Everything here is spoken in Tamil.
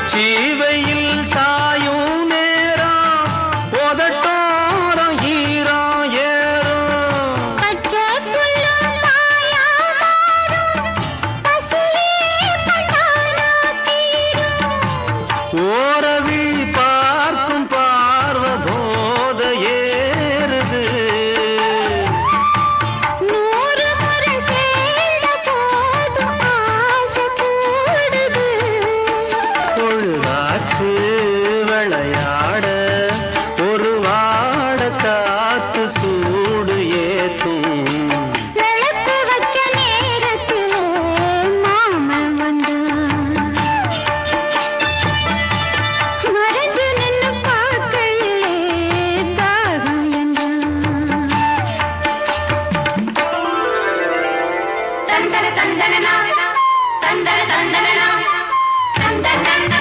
உச்சிவையில் சாயும் நேரம் உதட்டோரம் ஈரம் ஏறும் பச்சை புல்லும் மாயா மாறும் பசியே கண்டானா தீரும் ஓரவில் பார்க்கும் பார்வ போத ஏறுது 100 முறை சேர்ந்த போதும் ஆசை கூடுது பொழுதாச்சு விளையாச்சு